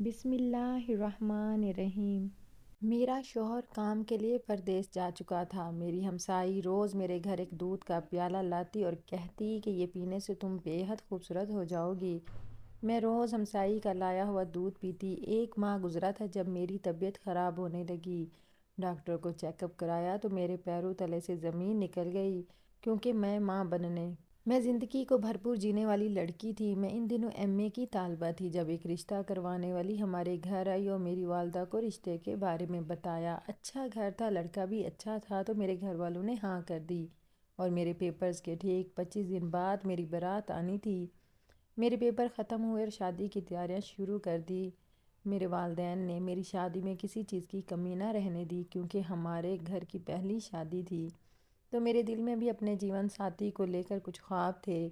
بسم اللہ الرحمن الرحیم۔ میرا شوہر کام کے لیے پردیس جا چکا تھا۔ میری ہمسائی روز میرے گھر ایک دودھ کا پیالہ لاتی اور کہتی کہ یہ پینے سے تم بے حد خوبصورت ہو جاؤ گی۔ میں روز ہمسائی کا لایا ہوا دودھ پیتی۔ ایک ماہ گزرا تھا جب میری طبیعت خراب ہونے لگی۔ ڈاکٹر کو چیک اپ کرایا تو میرے پیروں تلے سے زمین نکل گئی، کیونکہ میں زندگی کو بھرپور جینے والی لڑکی تھی۔ میں ان دنوں ایم اے کی طالبہ تھی جب ایک رشتہ کروانے والی ہمارے گھر آئی اور میری والدہ کو رشتے کے بارے میں بتایا۔ اچھا گھر تھا، لڑکا بھی اچھا تھا، تو میرے گھر والوں نے ہاں کر دی اور میرے پیپرز کے ٹھیک 25 دن بعد میری بارات آنی تھی۔ میرے پیپر ختم ہوئے اور شادی کی تیاریاں شروع کر دی۔ میرے والدین نے میری شادی میں کسی چیز کی کمی نہ رہنے دی، کیونکہ ہمارے گھر کی پہلی شادی تھی۔ تو میرے دل میں بھی اپنے جیون ساتھی کو لے کر کچھ خواب تھے۔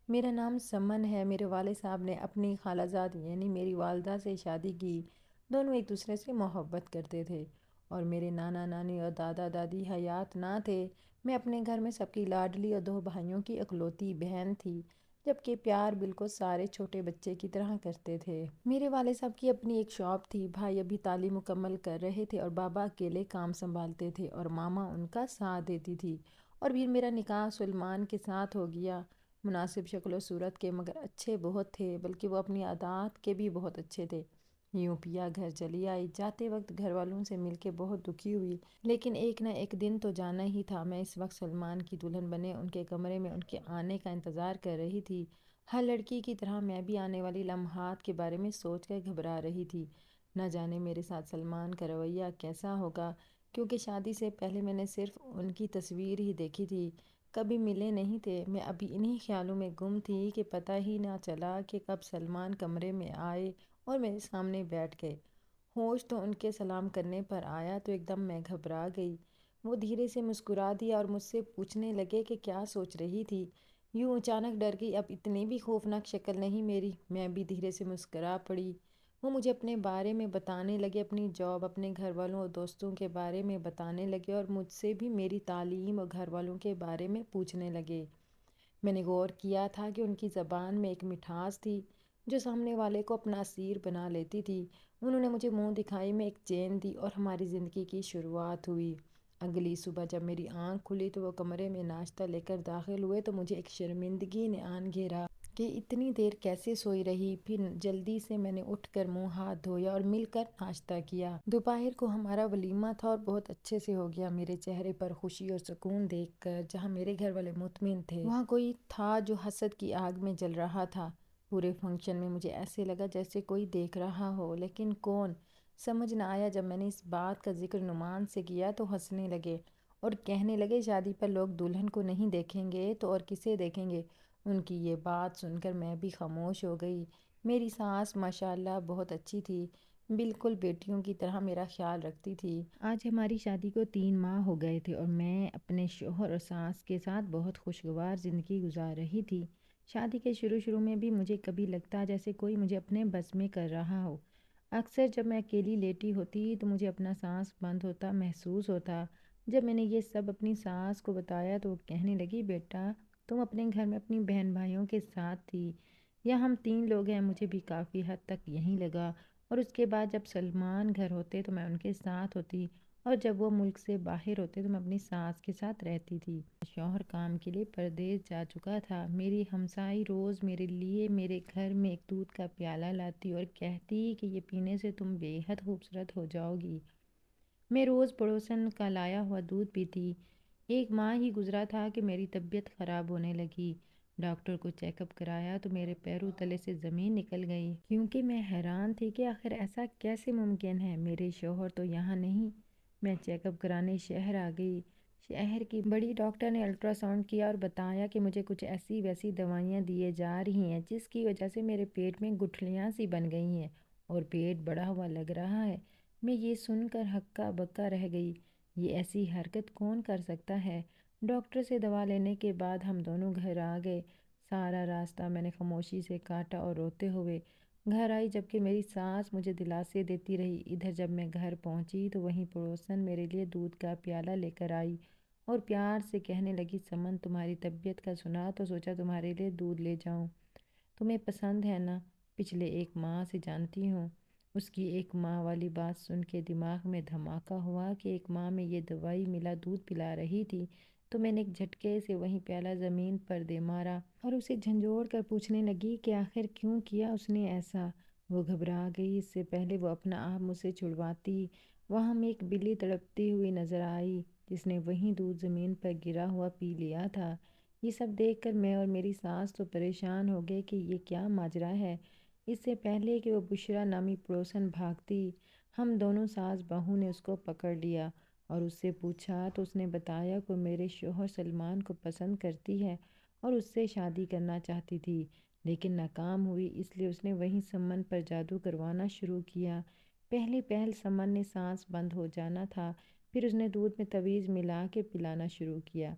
میرا نام سمن ہے۔ میرے والد صاحب نے اپنی خالہ زاد یعنی میری والدہ سے شادی کی۔ دونوں ایک دوسرے سے محبت کرتے تھے اور میرے نانا نانی اور دادا دادی حیات نہ تھے۔ میں اپنے گھر میں سب کی لاڈلی اور 2 بھائیوں کی اکلوتی بہن تھی، جبکہ پیار بالکل سارے چھوٹے بچے کی طرح کرتے تھے۔ میرے والد صاحب کی اپنی ایک شاپ تھی، بھائی ابھی تعلیم مکمل کر رہے تھے اور بابا اکیلے کام سنبھالتے تھے اور ماما ان کا ساتھ دیتی تھی۔ اور پھر میرا نکاح سلمان کے ساتھ ہو گیا۔ مناسب شکل و صورت کے، مگر اچھے بہت تھے، بلکہ وہ اپنی عادات کے بھی بہت اچھے تھے۔ یوں پیا گھر چلی آئی۔ جاتے وقت گھر والوں سے مل کے بہت دکھی ہوئی، لیکن ایک نہ ایک دن تو جانا ہی تھا۔ میں اس وقت سلمان کی دلہن بنے ان کے کمرے میں ان کے آنے کا انتظار کر رہی تھی۔ ہر لڑکی کی طرح میں بھی آنے والی لمحات کے بارے میں سوچ کر گھبرا رہی تھی۔ نہ جانے میرے ساتھ سلمان کا رویہ کیسا ہوگا، کیونکہ شادی سے پہلے میں نے صرف ان کی تصویر ہی دیکھی تھی، کبھی ملے نہیں تھے۔ میں ابھی انہی خیالوں میں گم تھی کہ پتہ ہی نہ چلا کہ کب سلمان کمرے میں آئے اور میرے سامنے بیٹھ گئے۔ ہوش تو ان کے سلام کرنے پر آیا تو ایک دم میں گھبرا گئی۔ وہ دھیرے سے مسکرا دیا اور مجھ سے پوچھنے لگے کہ کیا سوچ رہی تھی۔ یوں اچانک ڈر گئی، اب اتنی بھی خوفناک شکل نہیں میری۔ میں بھی دھیرے سے مسکرا پڑی۔ وہ مجھے اپنے بارے میں بتانے لگے، اپنی جاب، اپنے گھر والوں اور دوستوں کے بارے میں بتانے لگے اور مجھ سے بھی میری تعلیم اور گھر والوں کے بارے میں پوچھنے لگے۔ میں نے غور کیا تھا کہ ان کی زبان میں ایک مٹھاس تھی جو سامنے والے کو اپنا اسیر بنا لیتی تھی۔ انہوں نے مجھے منہ دکھائی میں ایک چین دی اور ہماری زندگی کی شروعات ہوئی۔ اگلی صبح جب میری آنکھ کھلی تو وہ کمرے میں ناشتہ لے کر داخل ہوئے تو مجھے ایک شرمندگی نے آن گھیرا کہ اتنی دیر کیسے سوئی رہی۔ پھر جلدی سے میں نے اٹھ کر منہ ہاتھ دھویا اور مل کر ناشتہ کیا۔ دوپہر کو ہمارا ولیمہ تھا اور بہت اچھے سے ہو گیا۔ میرے چہرے پر خوشی اور سکون دیکھ کر جہاں میرے گھر والے مطمئن تھے، وہاں کوئی تھا جو حسد کی آگ میں جل رہا تھا۔ پورے فنکشن میں مجھے ایسے لگا جیسے کوئی دیکھ رہا ہو، لیکن کون؟ سمجھ نہ آیا۔ جب میں نے اس بات کا ذکر نعمان سے کیا تو ہنسنے لگے اور کہنے لگے شادی پر لوگ دلہن کو نہیں دیکھیں گے تو اور کسے دیکھیں گے؟ ان کی یہ بات سن کر میں بھی خاموش ہو گئی۔ میری ساس ماشاءاللہ بہت اچھی تھی، بالکل بیٹیوں کی طرح میرا خیال رکھتی تھی۔ آج ہماری شادی کو 3 ماہ ہو گئے تھے اور میں اپنے شوہر اور ساس کے ساتھ بہت خوشگوار زندگی گزار رہی تھی۔ شادی کے شروع میں بھی مجھے کبھی لگتا جیسے کوئی مجھے اپنے بس میں کر رہا ہو۔ اکثر جب میں اکیلی لیٹی ہوتی تو مجھے اپنا سانس بند ہوتا محسوس ہوتا۔ جب میں نے یہ سب اپنی ساس کو بتایا تو وہ کہنے لگی، بیٹا تم اپنے گھر میں اپنی بہن بھائیوں کے ساتھ تھی، یا ہم 3 لوگ ہیں۔ مجھے بھی کافی حد تک یہی لگا۔ اور اس کے بعد جب سلمان گھر ہوتے تو میں ان کے ساتھ ہوتی، اور جب وہ ملک سے باہر ہوتے تو میں اپنی ساس کے ساتھ رہتی تھی۔ شوہر کام کے لیے پردیس جا چکا تھا۔ میری ہمسائی روز میرے لیے میرے گھر میں ایک دودھ کا پیالہ لاتی اور کہتی کہ یہ پینے سے تم بے حد خوبصورت ہو جاؤ گی۔ میں روز پڑوسن کا لایا ہوا دودھ پیتی۔ ایک ماہ ہی گزرا تھا کہ میری طبیعت خراب ہونے لگی۔ ڈاکٹر کو چیک اپ کرایا تو میرے پیروں تلے سے زمین نکل گئی، کیونکہ میں حیران تھی کہ آخر ایسا کیسے ممکن ہے، میرے شوہر تو یہاں نہیں۔ میں چیک اپ کرانے شہر آ گئی۔ شہر کی بڑی ڈاکٹر نے الٹرا ساؤنڈ کیا اور بتایا کہ مجھے کچھ ایسی ویسی دوائیاں دیے جا رہی ہیں جس کی وجہ سے میرے پیٹ میں گٹھلیاں سی بن گئی ہیں اور پیٹ بڑا ہوا لگ رہا ہے۔ میں یہ سن کر ہکا بکا رہ گئی۔ یہ ایسی حرکت کون کر سکتا ہے؟ ڈاکٹر سے دوا لینے کے بعد ہم دونوں گھر آ گئے۔ سارا راستہ میں نے خاموشی سے کاٹا اور روتے ہوئے گھر آئی، جبکہ میری ساس مجھے دلاسے دیتی رہی۔ ادھر جب میں گھر پہنچی تو وہیں پڑوسن میرے لیے دودھ کا پیالہ لے کر آئی اور پیار سے کہنے لگی، سمن تمہاری طبیعت کا سنا تو سوچا تمہارے لیے دودھ لے جاؤں، تمہیں پسند ہے نا؟ پچھلے 1 ماہ سے جانتی ہوں اس کی ایک ماں والی بات سن کے دماغ میں دھماکہ ہوا کہ ایک ماں میں یہ دوائی ملا دودھ پلا رہی تھی، تو میں نے ایک جھٹکے سے وہیں پیالہ زمین پر دے مارا اور اسے جھنجھوڑ کر پوچھنے لگی کہ آخر کیوں کیا اس نے ایسا۔ وہ گھبرا گئی۔ اس سے پہلے وہ اپنا آپ مجھ سے چھڑواتی، وہاں میں ایک بلی تڑپتی ہوئی نظر آئی جس نے وہیں دودھ زمین پر گرا ہوا پی لیا تھا۔ یہ سب دیکھ کر میں اور میری ساس تو پریشان ہو گئے کہ یہ کیا ماجرا ہے۔ اس سے پہلے کہ وہ بشریٰ نامی پڑوسن بھاگتی، ہم دونوں ساس بہو نے اس کو پکڑ لیا اور اس سے پوچھا تو اس نے بتایا کہ میرے شوہر سلمان کو پسند کرتی ہے اور اس سے شادی کرنا چاہتی تھی، لیکن ناکام ہوئی، اس لیے اس نے وہیں سمن پر جادو کروانا شروع کیا۔ پہلی پہل سمن نے سانس بند ہو جانا تھا، پھر اس نے دودھ میں تویز ملا کے پلانا شروع کیا۔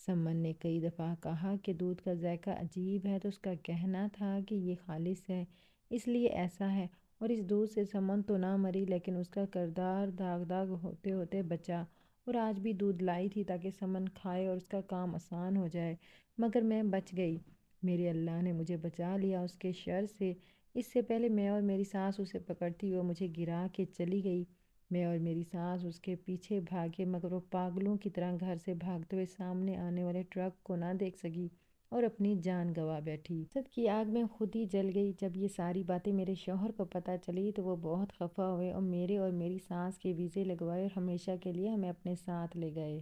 سمن نے کئی دفعہ کہا کہ دودھ کا ذائقہ عجیب ہے، تو اس کا کہنا تھا کہ یہ خالص ہے، اس لیے ایسا ہے، اور اس دودھ سے سمن تو نہ مری لیکن اس کا کردار داغ داغ ہوتے ہوتے بچا، اور آج بھی دودھ لائی تھی تاکہ سمن کھائے اور اس کا کام آسان ہو جائے، مگر میں بچ گئی۔ میرے اللہ نے مجھے بچا لیا اس کے شر سے۔ اس سے پہلے میں اور میری ساس اسے پکڑتی وہ مجھے گرا کے چلی گئی۔ میں اور میری ساس اس کے پیچھے بھاگے، مگر وہ پاگلوں کی طرح گھر سے بھاگتے ہوئے سامنے آنے والے ٹرک کو نہ دیکھ سکی اور اپنی جان گنوا بیٹھی۔ حسد کی آگ میں خود ہی جل گئی۔ جب یہ ساری باتیں میرے شوہر کو پتہ چلی تو وہ بہت خفا ہوئے اور میرے اور میری ساس کے ویزے لگوائے اور ہمیشہ کے لیے ہمیں اپنے ساتھ لے گئے۔